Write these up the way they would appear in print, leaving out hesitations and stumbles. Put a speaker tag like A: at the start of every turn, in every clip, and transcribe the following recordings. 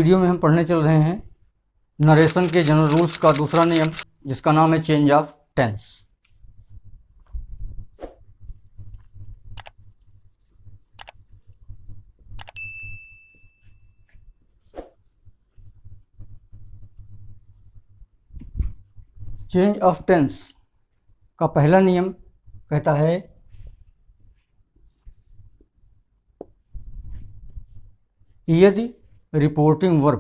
A: Video में हम पढ़ने चल रहे हैं नरेशन के जनरल रूल्स का दूसरा नियम, जिसका नाम है change of tense. Change of tense का पहला नियम कहता है यदि रिपोर्टिंग वर्ब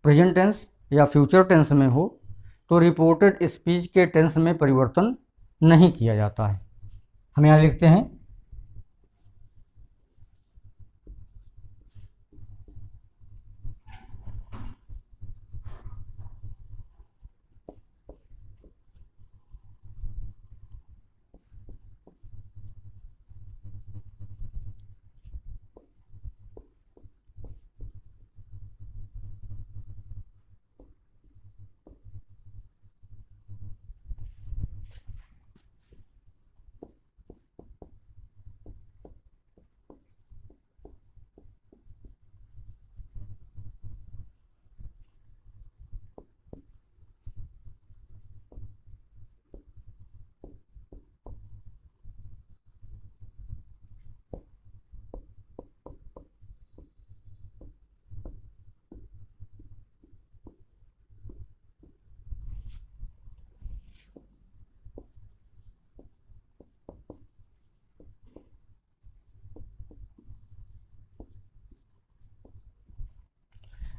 A: प्रेजेंट टेंस या फ्यूचर टेंस में हो तो रिपोर्टेड स्पीच के टेंस में परिवर्तन नहीं किया जाता है। हम यहाँ लिखते हैं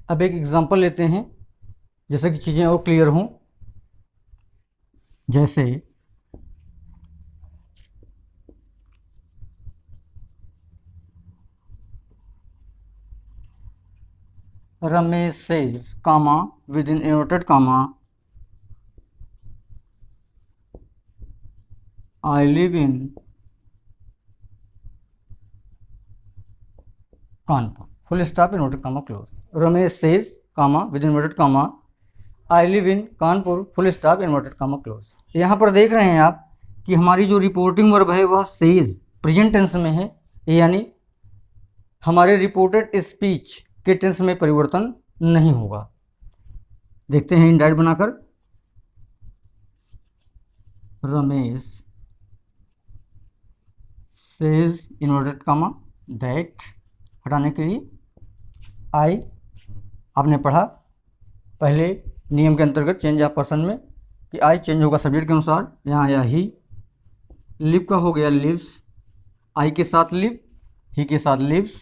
A: अब एक एग्जांपल लेते हैं जैसे कि चीज़ें और क्लियर हों। जैसे Ramesh says comma with in inverted comma I live in Kanpur, full stop inverted comma close. Ramesh says comma with inverted comma I live in Kanpur, full stop inverted comma close. यहाँ पर देख रहे हैं आप कि हमारी जो रिपोर्टिंग वर्ब है वह सेज प्रेजेंट टेंस में है, यानी हमारे रिपोर्टेड स्पीच के टेंस में परिवर्तन नहीं होगा। देखते हैं इंडाइट बनाकर, Ramesh says inverted comma that, हटाने के लिए आई, आपने पढ़ा पहले नियम के अंतर्गत चेंज ऑफ पर्सन में कि आई चेंज होगा सब्जेक्ट के अनुसार। यहाँ आया ही, लिव का हो गया लिव्स, आई के साथ लिव, ही के साथ लिव्स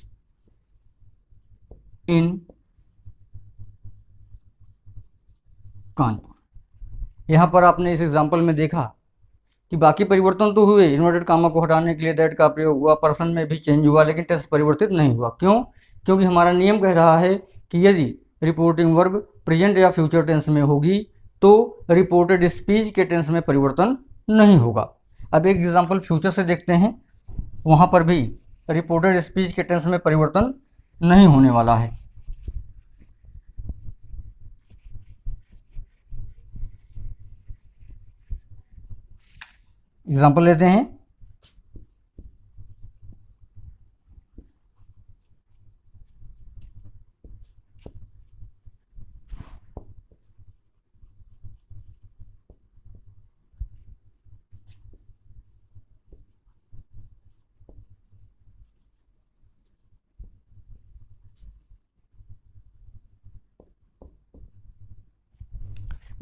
A: इन कानपुर। यहाँ पर आपने इस एग्जाम्पल में देखा कि बाकी परिवर्तन तो हुए, इन्वर्टेड कामा को हटाने के लिए दैट का प्रयोग हुआ, पर्सन में भी चेंज हुआ, लेकिन टेंस परिवर्तित नहीं हुआ। क्यों? क्योंकि हमारा नियम कह रहा है कि यदि रिपोर्टिंग वर्ब प्रेजेंट या फ्यूचर टेंस में होगी तो रिपोर्टेड स्पीच के टेंस में परिवर्तन नहीं होगा। अब एक एग्जाम्पल फ्यूचर से देखते हैं, वहाँ पर भी रिपोर्टेड स्पीच के टेंस में परिवर्तन नहीं होने वाला है। एग्जाम्पल लेते हैं,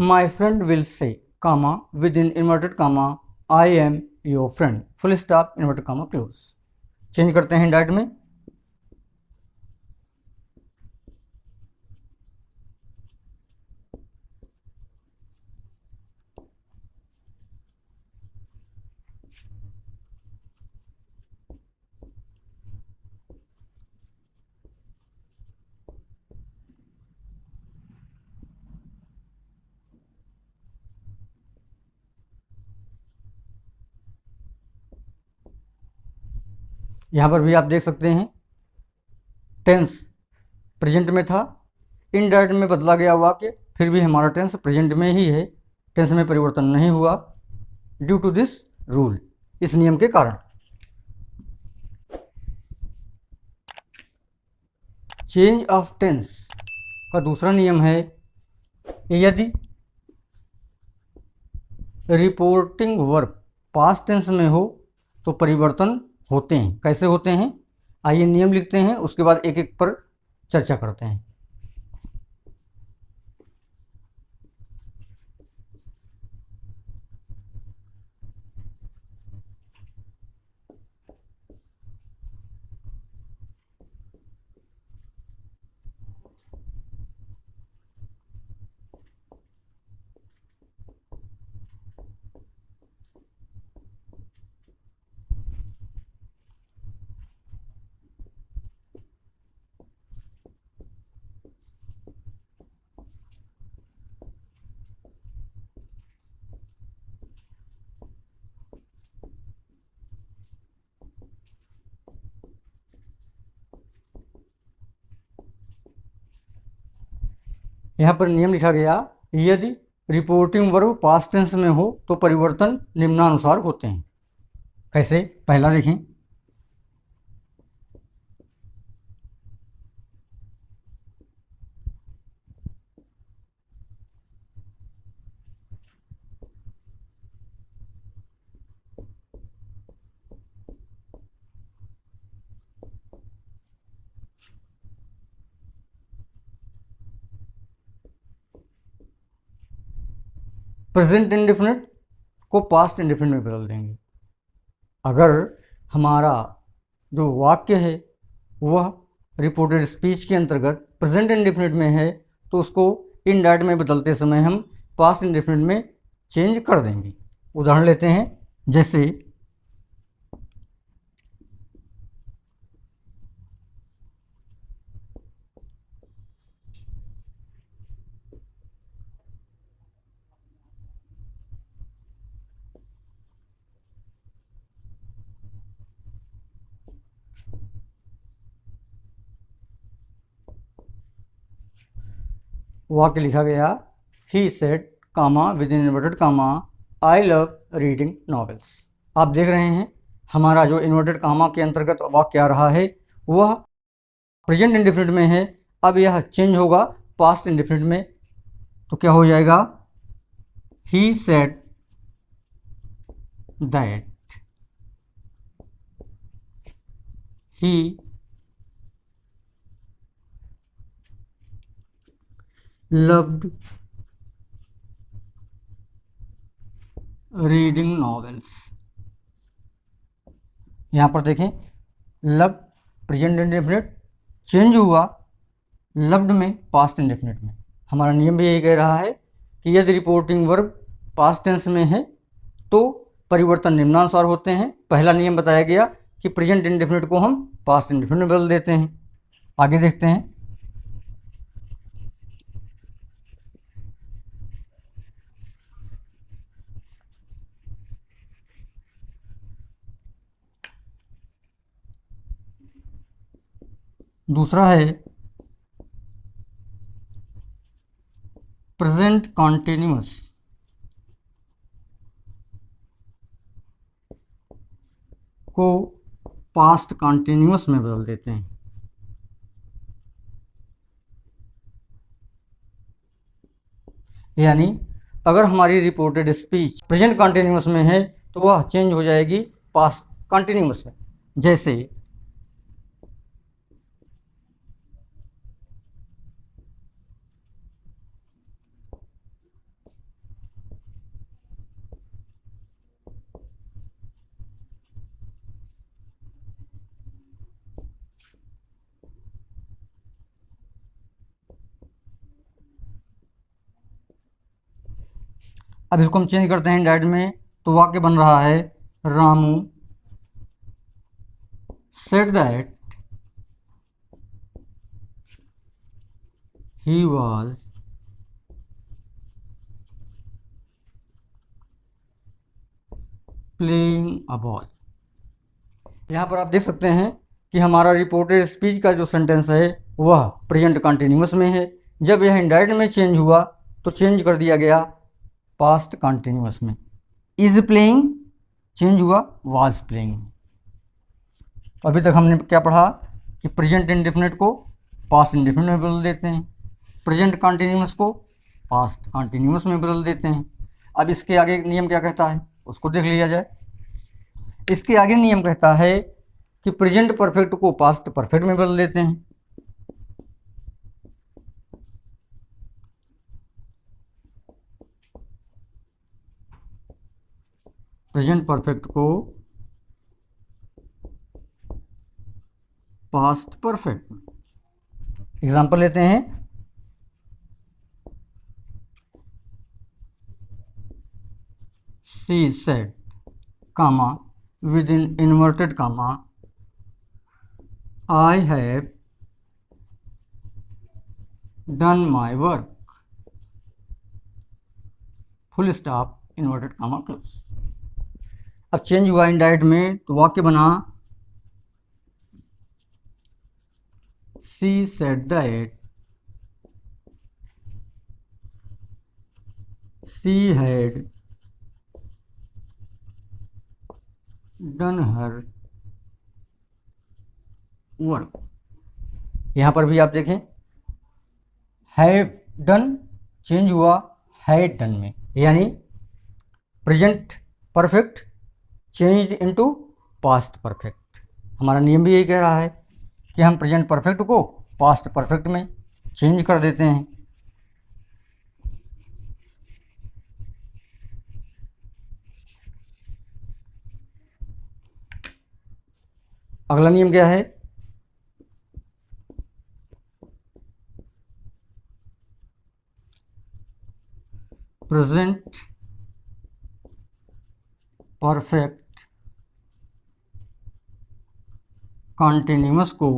A: माई friend will say comma with in inverted comma I am your friend, full stop inverted comma close. Change करते हैं डाइट में, यहाँ पर भी आप देख सकते हैं टेंस प्रेजेंट में था, इनडायरेक्ट में बदला गया वाक्य, फिर भी हमारा टेंस प्रेजेंट में ही है, टेंस में परिवर्तन नहीं हुआ ड्यू टू दिस रूल, इस नियम के कारण। चेंज ऑफ टेंस का दूसरा नियम है, यदि रिपोर्टिंग वर्ब पास्ट टेंस में हो तो परिवर्तन होते हैं। कैसे होते हैं, आइए नियम लिखते हैं, उसके बाद एक एक पर चर्चा करते हैं। यहाँ पर नियम लिखा गया, यदि रिपोर्टिंग वर्ब पास्ट टेंस में हो तो परिवर्तन निम्नानुसार होते हैं। कैसे, पहला देखें, प्रेजेंट इंडेफिनिट को पास्ट इंडेफिनिट में बदल देंगे। अगर हमारा जो वाक्य है वह रिपोर्टेड स्पीच के अंतर्गत प्रेजेंट इंडेफिनिट में है तो उसको इनडायरेक्ट में बदलते समय हम पास्ट इंडेफिनिट में चेंज कर देंगे। उदाहरण लेते हैं, जैसे वाक्य लिखा गया, he said comma with in inverted comma I love reading novels. आप देख रहे हैं हमारा जो इन्वर्टेड कामा के अंतर्गत वाक्य आ रहा है वह प्रेजेंट इंडेफिनिट में है। अब यह चेंज होगा पास्ट इंडेफिनिट में, तो क्या हो जाएगा, he said that he loved reading novels. यहाँ पर देखें, लव प्रेजेंट इंडेफिनिट चेंज हुआ लव्ड में पास्ट इंडेफिनिट में। हमारा नियम भी यही कह रहा है कि यदि रिपोर्टिंग वर्ब पास्ट टेंस में है तो परिवर्तन निम्नानुसार होते हैं। पहला नियम बताया गया कि प्रेजेंट इंडेफिनिट को हम पास्ट इंडेफिनिट में बदल देते हैं। आगे देखते हैं, दूसरा है प्रेजेंट कॉन्टिन्यूअस को पास्ट कॉन्टिन्यूअस में बदल देते हैं। यानी अगर हमारी रिपोर्टेड स्पीच प्रेजेंट कॉन्टिन्यूअस में है तो वह चेंज हो जाएगी पास्ट कॉन्टिन्यूअस में। जैसे अब इसको हम चेंज करते हैं डायरेक्ट में, तो वाक्य बन रहा है, Ramu said that he was playing a ball. यहाँ पर आप देख सकते हैं कि हमारा रिपोर्टेड स्पीच का जो सेंटेंस है वह प्रेजेंट कंटिन्यूअस में है। जब यह इनडायरेक्ट में चेंज हुआ तो चेंज कर दिया गया पास्ट कंटिन्यूअस में। इज प्लेइंग चेंज हुआ वाज प्लेइंग। अभी तक हमने क्या पढ़ा कि प्रेजेंट इंडेफिनिट को पास्ट इंडेफिनिट में बदल देते हैं। प्रेजेंट कॉन्टिन्यूस को पास्ट कॉन्टिन्यूस में बदल देते हैं। अब इसके आगे नियम क्या कहता है उसको देख लिया जाए। इसके आगे नियम कहता है कि प्रेजेंट परफेक्ट को पास्ट परफेक्ट में बदल देते हैं। प्रेजेंट परफेक्ट को पास्ट परफेक्ट। एग्जांपल लेते हैं। She said comma within inverted comma I have done my work full stop inverted comma close। अब चेंज हुआ इनडायरेक्ट में तो वाक्य बना she said that she had done her work। यहां पर भी आप देखें हैव डन चेंज हुआ हैड डन में, यानी present perfect change into past perfect. हमारा नियम भी यही कह रहा है कि हम प्रेजेंट परफेक्ट को पास्ट परफेक्ट में चेंज कर देते हैं। अगला नियम क्या है? प्रेजेंट परफेक्ट कॉन्टिन्यूअस को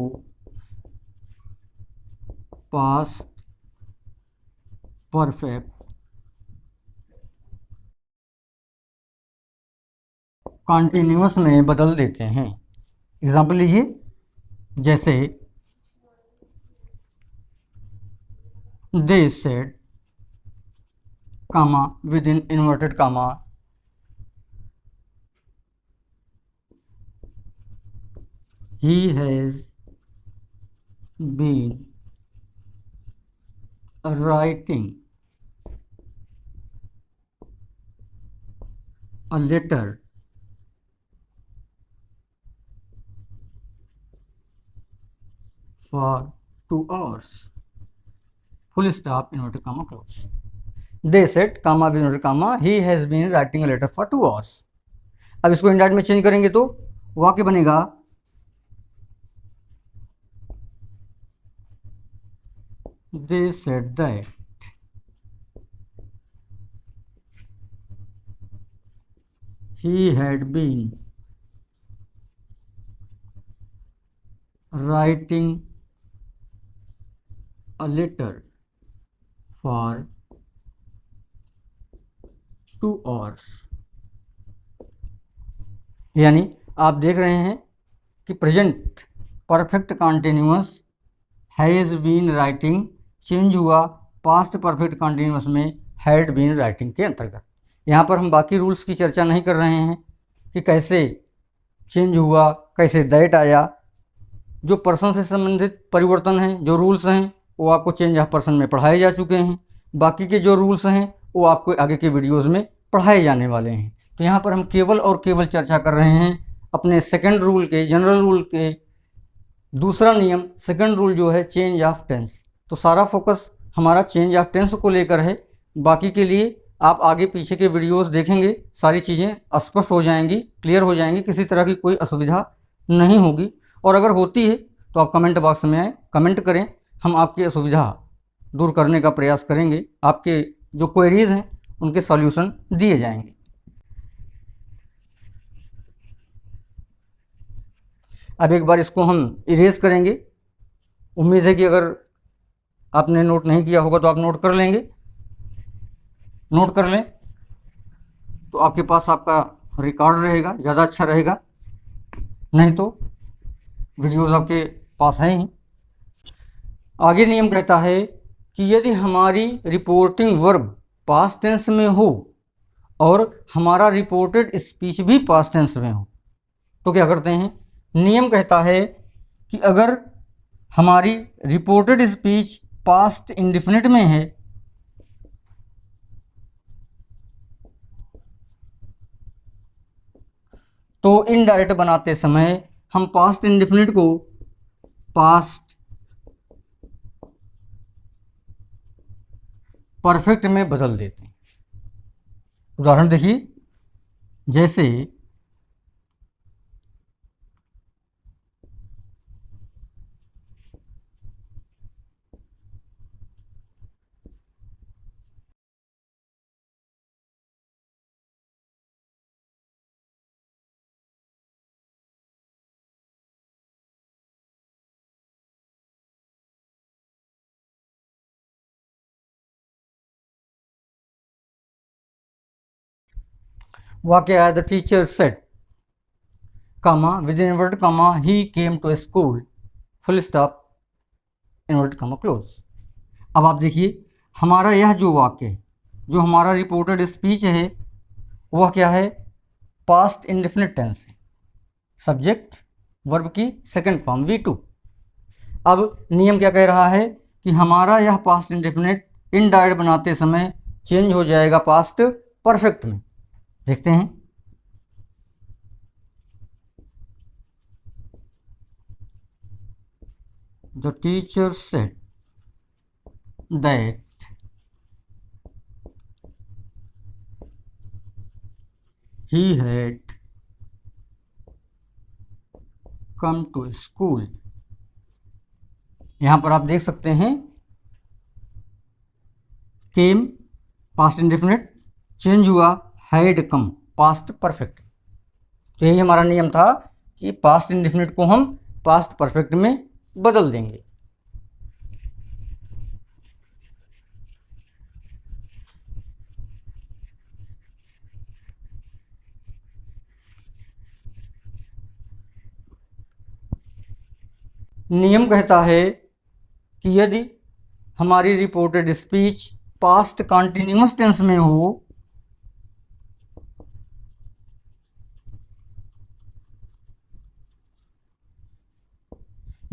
A: पास्ट परफेक्ट कॉन्टिन्यूअस में बदल देते हैं। एग्जाम्पल लीजिए, जैसे they said comma with in inverted comma he has been writing a letter for 2 hours full stop inverted comma close। they said comma with inverted comma he has been writing a letter for 2 hours। अब इसको indirect में change करेंगे तो वाक्य बनेगा they said that he had been writing a letter for 2 hours। यानी आप देख रहे हैं कि present perfect continuous has been writing change हुआ पास्ट परफेक्ट कॉन्टिन्यूअस में हैड बीन राइटिंग के अंतर्गत। यहाँ पर हम बाकी रूल्स की चर्चा नहीं कर रहे हैं कि कैसे चेंज हुआ, कैसे दैट आया। जो पर्सन से संबंधित परिवर्तन हैं, जो रूल्स हैं, वो आपको चेंज ऑफ पर्सन में पढ़ाए जा चुके हैं। बाकी के जो रूल्स हैं वो आपको आगे के वीडियोज़ में पढ़ाए जाने वाले हैं। तो यहाँ पर हम केवल और केवल चर्चा कर रहे हैं अपने सेकंड रूल के, जनरल रूल के दूसरा नियम, सेकंड रूल जो है चेंज ऑफ टेंस। तो सारा फोकस हमारा चेंज ऑफ टेंस को लेकर है। बाकी के लिए आप आगे पीछे के वीडियोस देखेंगे, सारी चीज़ें स्पष्ट हो जाएंगी, क्लियर हो जाएंगी, किसी तरह की कोई असुविधा नहीं होगी। और अगर होती है तो आप कमेंट बॉक्स में आए, कमेंट करें, हम आपकी असुविधा दूर करने का प्रयास करेंगे। आपके जो क्वेरीज हैं उनके सॉल्यूशन दिए जाएंगे। अब एक बार इसको हम इरेज करेंगे। उम्मीद है कि अगर आपने नोट नहीं किया होगा तो आप नोट कर लेंगे। नोट कर लें तो आपके पास आपका रिकॉर्ड रहेगा, ज़्यादा अच्छा रहेगा। नहीं तो वीडियोस आपके पास हैं ही। आगे नियम कहता है कि यदि हमारी रिपोर्टिंग वर्ब पास्ट टेंस में हो और हमारा रिपोर्टेड स्पीच भी पास्ट टेंस में हो तो क्या करते हैं? नियम कहता है कि अगर हमारी रिपोर्टेड स्पीच पास्ट इंडेफिनिट में है, तो इनडायरेक्ट बनाते समय हम पास्ट इंडेफिनिट को पास्ट परफेक्ट में बदल देते हैं। उदाहरण देखिए, जैसे वाक्य है, the teacher said comma within inverted comma he came to a school full stop inverted comma close। अब आप देखिए, हमारा यह जो वाक्य है, जो हमारा रिपोर्टेड स्पीच है, वह क्या है, पास्ट इंडेफिनिट टेंस है, सब्जेक्ट वर्ब की सेकंड फॉर्म V2। अब नियम क्या कह रहा है कि हमारा यह पास्ट इंडेफिनिट इनडायरेक्ट बनाते समय चेंज हो जाएगा पास्ट परफेक्ट में। देखते हैं, the teacher said that he had come to school। यहां पर आप देख सकते हैं, केम पास्ट इंडेफिनिट चेंज हुआ, हैड कम पास्ट परफेक्ट। तो यही हमारा नियम था कि पास्ट इंडेफिनिट को हम पास्ट परफेक्ट में बदल देंगे। नियम कहता है कि यदि हमारी reported speech past continuous tense में हो,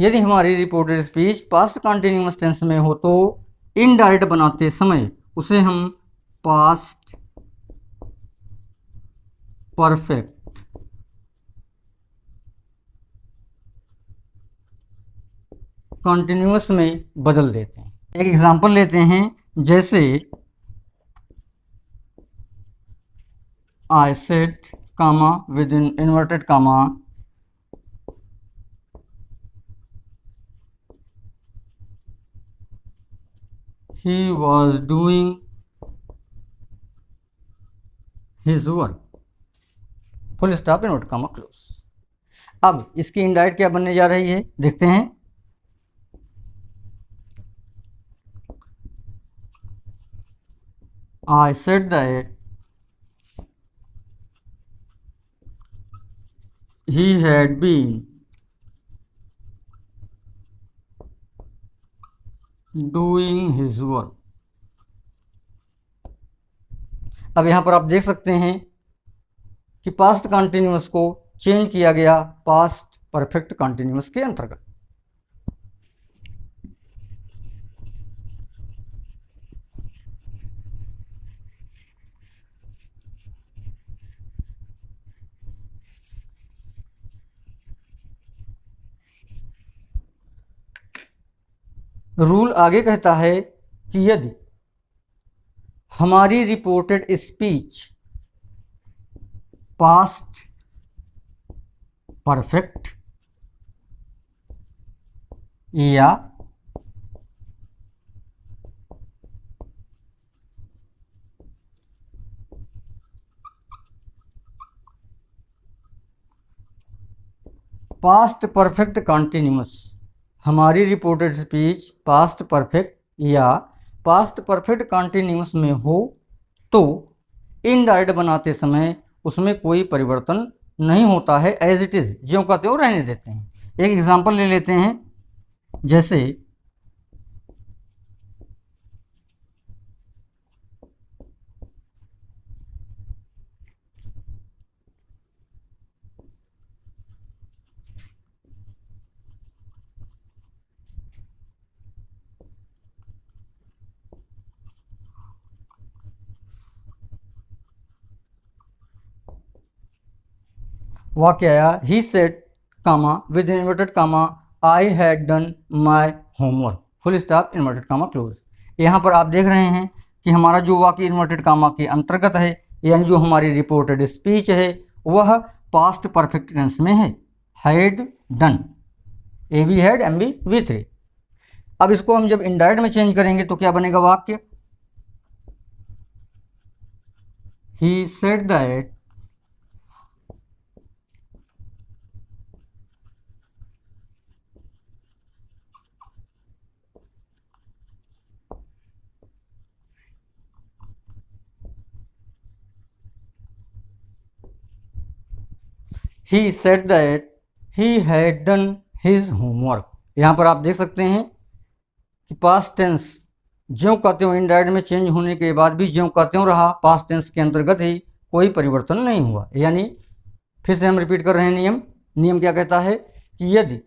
A: यदि हमारी reported speech past continuous tense में हो तो इनडायरेक्ट बनाते समय उसे हम पास्ट परफेक्ट कॉन्टिन्यूअस में बदल देते हैं। एक एग्जांपल लेते हैं, जैसे I said comma within inverted comma he was doing his work full stop inverted comma close. अब इसकी इनडायरेक्ट क्या बनने जा रही है, देखते हैं। I said that he had been doing his work। अब यहां पर आप देख सकते हैं कि पास्ट कॉन्टिन्यूअस को चेंज किया गया पास्ट परफेक्ट कॉन्टिन्यूअस के अंतर्गत। रूल आगे कहता है कि यदि हमारी रिपोर्टेड स्पीच पास्ट परफेक्ट या पास्ट परफेक्ट कॉन्टिन्यूअस, हमारी रिपोर्टेड स्पीच पास्ट परफेक्ट या पास्ट परफेक्ट कॉन्टिन्यूअस में हो तो इनडायरेक्ट बनाते समय उसमें कोई परिवर्तन नहीं होता है, एज इट इज़ ज्यों का त्यों रहने देते हैं। एक एग्जांपल ले लेते हैं, जैसे वाक्य आया he said comma with inverted comma I had done my homework, full stop inverted comma close. यहाँ पर आप देख रहे हैं कि हमारा जो वाक्य इन्वर्टेड कामा के अंतर्गत है, यानी जो हमारी रिपोर्टेड स्पीच है वह पास्ट परफेक्ट टेंस में है, had done, A V had M V three. अब इसको हम जब इनडायरेक्ट में चेंज करेंगे तो क्या बनेगा वाक्य, he said that he said that he had done his homework। यहाँ पर आप देख सकते हैं कि पास्ट टेंस ज्यों का त्यों इनडायरेक्ट में चेंज होने के बाद भी ज्यों का त्यों रहा, पास्ट टेंस के अंतर्गत ही, कोई परिवर्तन नहीं हुआ। यानी फिर से हम रिपीट कर रहे हैं नियम क्या कहता है कि यदि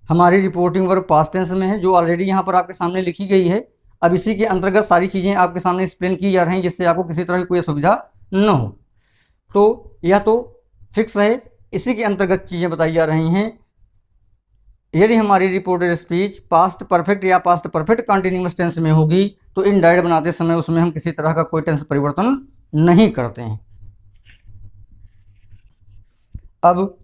A: हमारी रिपोर्टिंग वर्ब पास्ट टेंस में है, जो ऑलरेडी यहाँ पर आपके सामने लिखी गई है, अब इसी के अंतर्गत सारी चीज़ें आपके सामने एक्सप्लेन की जा रही हैं जिससे आपको किसी तरह की कोई असुविधा न हो, तो यह तो फिक्स है, इसी के अंतर्गत चीज़ें बताई जा रही हैं। यदि हमारी रिपोर्टेड स्पीच पास्ट परफेक्ट या पास्ट परफेक्ट कंटिन्यूअस टेंस में होगी तो इनडायरेक्ट बनाते समय उसमें हम किसी तरह का कोई टेंस परिवर्तन नहीं करते हैं। अब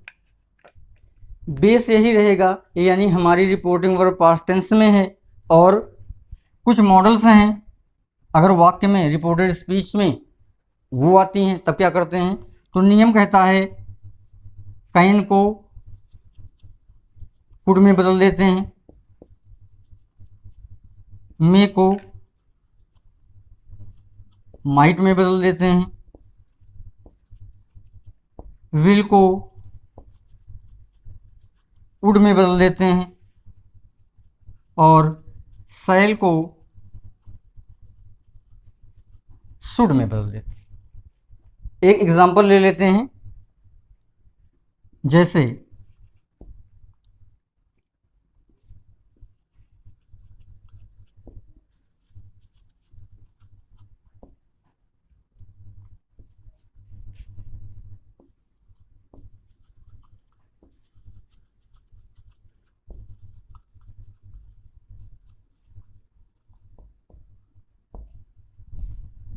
A: बेस यही रहेगा, यानी हमारी रिपोर्टिंग वर्ब पास्ट टेंस में है और कुछ मॉडल्स हैं, अगर वाक्य में रिपोर्टेड स्पीच में वो आती हैं तब क्या करते हैं, तो नियम कहता है कैन को कुड में बदल देते हैं, मे को माइट में बदल देते हैं, विल को वुड में बदल देते हैं और सैल को शुड में बदल देते हैं। एक एग्जांपल ले लेते हैं, जैसे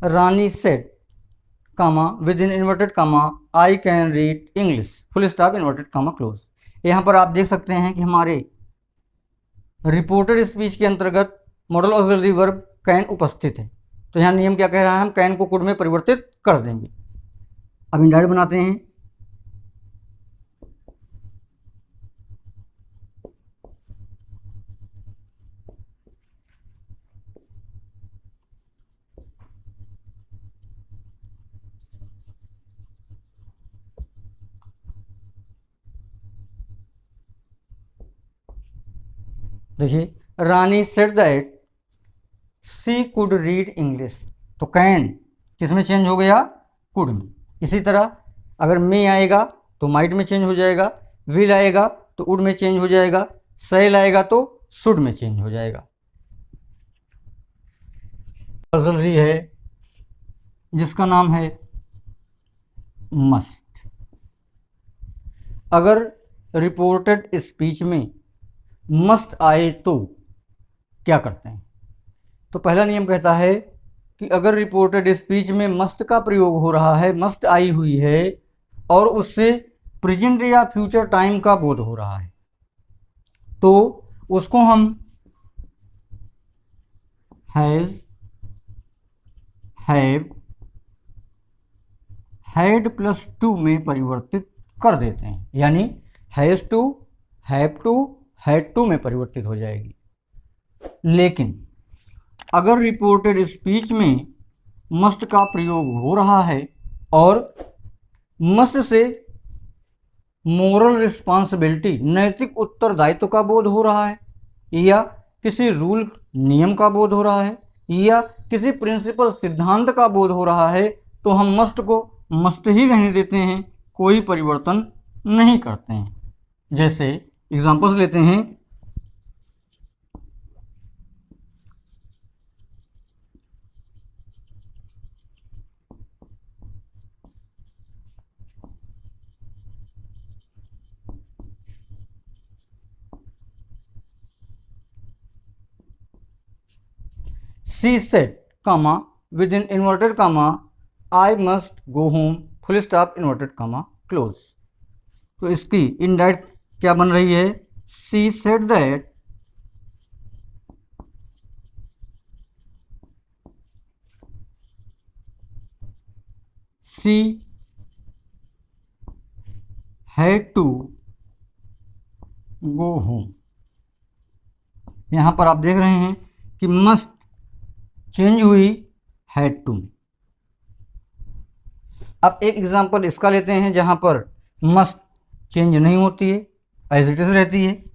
A: Rani said comma with in inverted comma I can read English, full stop inverted comma close. यहाँ पर आप देख सकते हैं कि हमारे रिपोर्टेड स्पीच के अंतर्गत मॉडल ऑक्सिलरी वर्ब कैन उपस्थित है, तो यहाँ नियम क्या कह रहा है, हम कैन को कुड में परिवर्तित कर देंगे। अब इनडायरेक्ट बनाते हैं, देखिए Rani said that she could read English, तो कैन किस में चेंज हो गया, कुड में। इसी तरह अगर मे आएगा तो माइट में चेंज हो जाएगा, विल आएगा तो वुड में चेंज हो जाएगा, सैल आएगा तो शुड में चेंज हो जाएगा। ऑक्सिलरी है जिसका नाम है मस्ट। अगर रिपोर्टेड स्पीच में मस्ट आए तो क्या करते हैं, तो पहला नियम कहता है कि अगर रिपोर्टेड स्पीच में मस्ट का प्रयोग हो रहा है, मस्ट आई हुई है और उससे प्रेजेंट या फ्यूचर टाइम का बोध हो रहा है, तो उसको हम has, have, had plus two में परिवर्तित कर देते हैं, यानी has two, have two, had to में परिवर्तित हो जाएगी। लेकिन अगर रिपोर्टेड स्पीच में मस्ट का प्रयोग हो रहा है और मस्ट से मोरल रिस्पॉन्सिबिलिटी, नैतिक उत्तरदायित्व का बोध हो रहा है, या किसी रूल नियम का बोध हो रहा है, या किसी प्रिंसिपल सिद्धांत का बोध हो रहा है, तो हम मस्ट को मस्ट ही रहने देते हैं, कोई परिवर्तन नहीं करते हैं। जैसे एग्जांपल्स लेते हैं, she said comma with in inverted comma I must go home full stop inverted comma close. तो इसकी इनडायरेक्ट क्या बन रही है, she said that she had to go home. यहां पर आप देख रहे हैं कि मस्ट चेंज हुई हैड टू में। अब एक एग्जांपल इसका लेते हैं जहां पर मस्ट चेंज नहीं होती है, एज इट इज रहती है।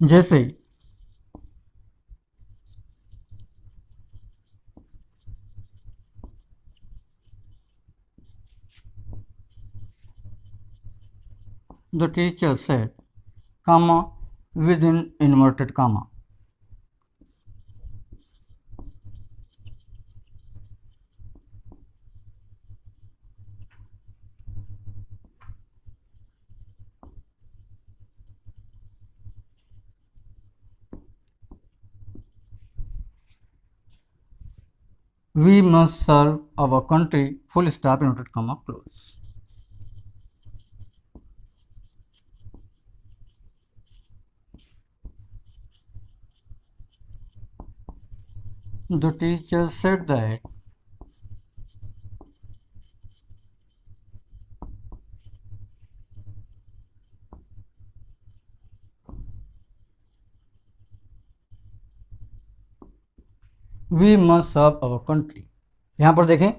A: जैसे the teacher said comma with in inverted comma. We must serve our country full stop inverted comma close। The teacher said that we must serve our country। यहाँ पर देखें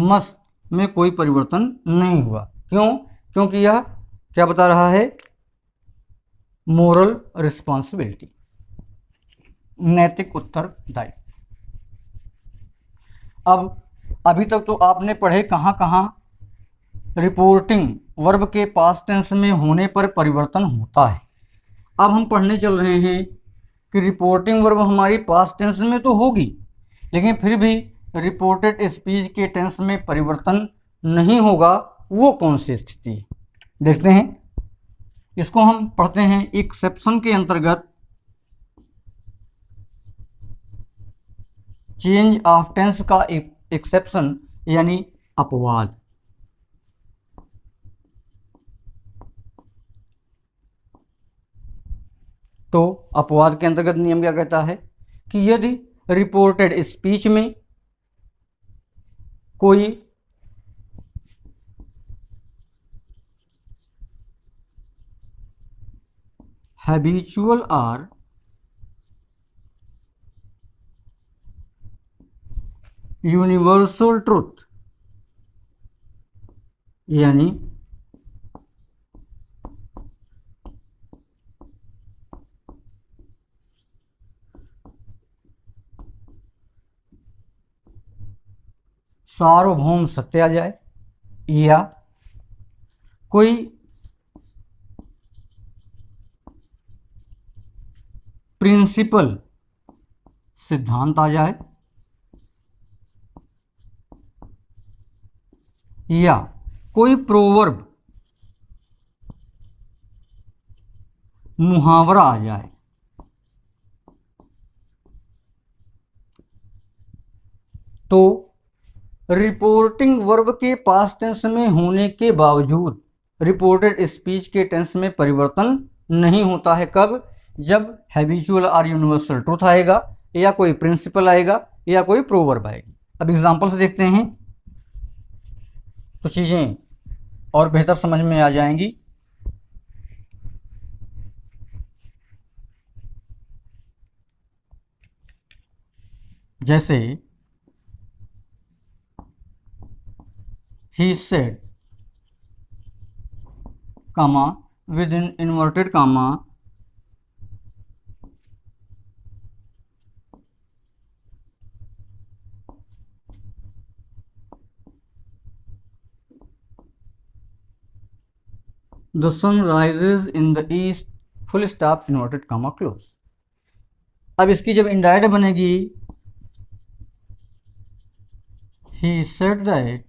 A: must में कोई परिवर्तन नहीं हुआ, क्यों? क्योंकि यह क्या बता रहा है, मोरल रिस्पॉन्सिबिलिटी, नैतिक उत्तरदायित्व। अब अभी तक तो आपने पढ़े कहाँ कहाँ रिपोर्टिंग वर्ब के पास्ट टेंस में होने पर परिवर्तन होता है। अब हम पढ़ने चल रहे हैं कि रिपोर्टिंग वर्ब हमारी पास्ट टेंस में तो होगी, लेकिन फिर भी रिपोर्टेड स्पीच के टेंस में परिवर्तन नहीं होगा। वो कौन सी स्थिति है, देखते हैं। इसको हम पढ़ते हैं एक्सेप्शन के अंतर्गत, चेंज ऑफ टेंस का एक्सेप्शन यानी अपवाद। तो अपवाद के अंतर्गत नियम क्या कहता है कि यदि रिपोर्टेड स्पीच में कोई हैबिचुअल और यूनिवर्सल ट्रुथ यानी सार्वभौम सत्य आ जाए, या कोई प्रिंसिपल सिद्धांत आ जाए, या कोई प्रोवर्ब मुहावरा आ जाए, तो रिपोर्टिंग वर्ब के पास्ट टेंस में होने के बावजूद रिपोर्टेड स्पीच के टेंस में परिवर्तन नहीं होता है। कब? जब हैबिचुअल और यूनिवर्सल ट्रूथ आएगा, या कोई प्रिंसिपल आएगा, या कोई प्रोवर्ब आएगी। अब एग्जांपल से देखते हैं तो चीज़ें और बेहतर समझ में आ जाएंगी। जैसे he said comma within inverted comma the sun rises in the east full stop inverted comma close। अब इसकी जब इनडायरेक्ट बनेगी he said that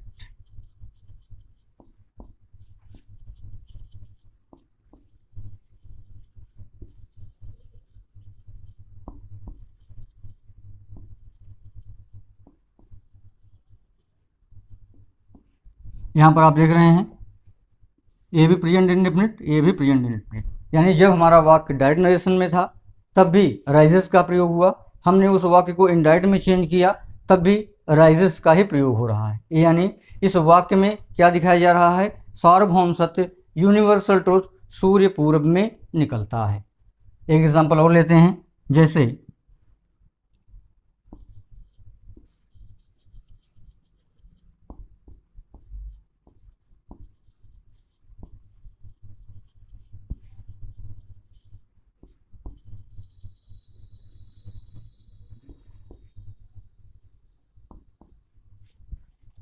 A: यहाँ पर आप देख रहे हैं ये भी प्रेजेंट इंडेफिनिट, ये भी प्रेजेंट इंडेफिनिट, यानी जब हमारा वाक्य डायरेक्ट नरेशन में था तब भी राइजेस का प्रयोग हुआ, हमने उस वाक्य को इनडायरेक्ट में चेंज किया तब भी राइजेस का ही प्रयोग हो रहा है। यानी इस वाक्य में क्या दिखाया जा रहा है, सार्वभौम सत्य यूनिवर्सल ट्रुथ सूर्य पूर्व में निकलता है। एक एग्जांपल और लेते हैं, जैसे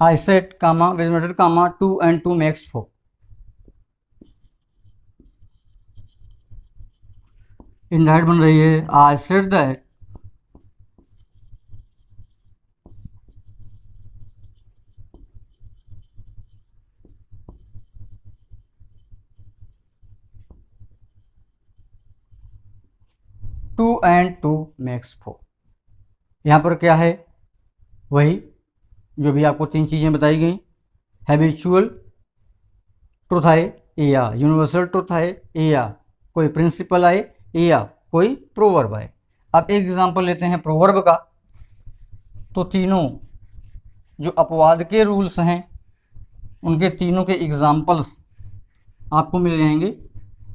A: I said, comma, with method, comma, 2 and 2 makes 4. Indirect बन रही है, I said that two and two makes 4। यहाँ पर क्या है, वही जो भी आपको तीन चीज़ें बताई गई, हैबिचुअल ट्रुथ आए या यूनिवर्सल ट्रुथ आए या कोई प्रिंसिपल आए या कोई प्रोवर्ब आए। अब एक एग्जांपल लेते हैं प्रोवर्ब का। तो तीनों जो अपवाद के रूल्स हैं उनके तीनों के एग्जांपल्स आपको मिल जाएंगे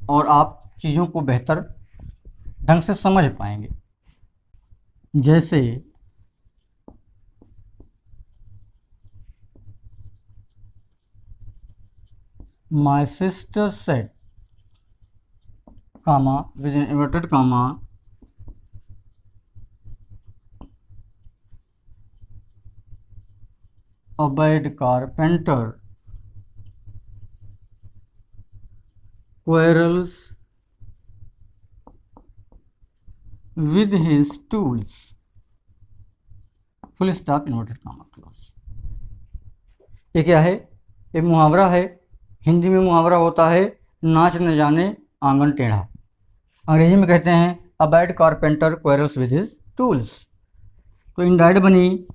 A: और आप चीज़ों को बेहतर ढंग से समझ पाएंगे। जैसे My sister said, comma, within inverted comma, a bad carpenter quarrels with his tools. Full stop inverted comma close. ये क्या है, ये मुहावरा है। हिंदी में मुहावरा होता है नाच न जाने आंगन टेढ़ा। अंग्रेजी में कहते हैं a bad carpenter quarrels with his tools. तो इनडायरेक्ट बनी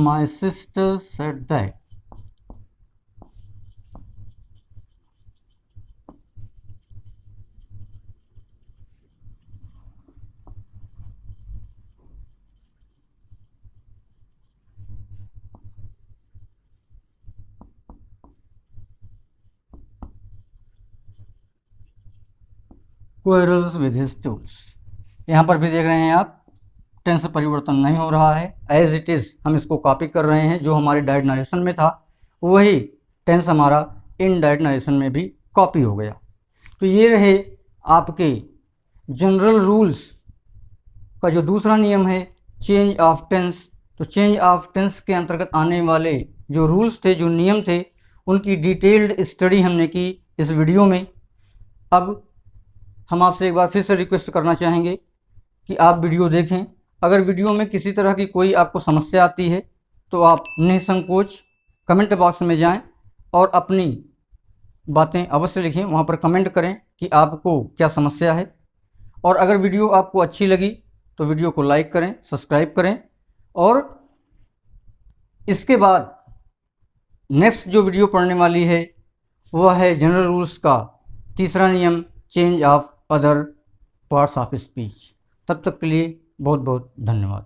A: my sister said that quarrels with his tools. यहाँ पर भी देख रहे हैं आप, टेंस परिवर्तन नहीं हो रहा है, एज इट इज़ हम इसको कॉपी कर रहे हैं। जो हमारे डायरेक्ट नरेशन में था वही टेंस हमारा इनडायरेक्ट नरेशन में भी कॉपी हो गया। तो ये रहे आपके जनरल रूल्स का जो दूसरा नियम है, चेंज ऑफ टेंस। तो चेंज ऑफ टेंस के अंतर्गत आने वाले जो रूल्स थे, जो नियम थे, उनकी डिटेल्ड स्टडी हमने की इस वीडियो में। अब हम आपसे एक बार फिर से रिक्वेस्ट करना चाहेंगे कि आप वीडियो देखें। अगर वीडियो में किसी तरह की कोई आपको समस्या आती है तो आप निसंकोच कमेंट बॉक्स में जाएं और अपनी बातें अवश्य लिखें, वहां पर कमेंट करें कि आपको क्या समस्या है। और अगर वीडियो आपको अच्छी लगी तो वीडियो को लाइक करें, सब्सक्राइब करें। और इसके बाद नेक्स्ट जो वीडियो पढ़ने वाली है वह है जनरल रूल्स का तीसरा नियम, change of other parts of speech. तब तक के लिए बहुत बहुत धन्यवाद।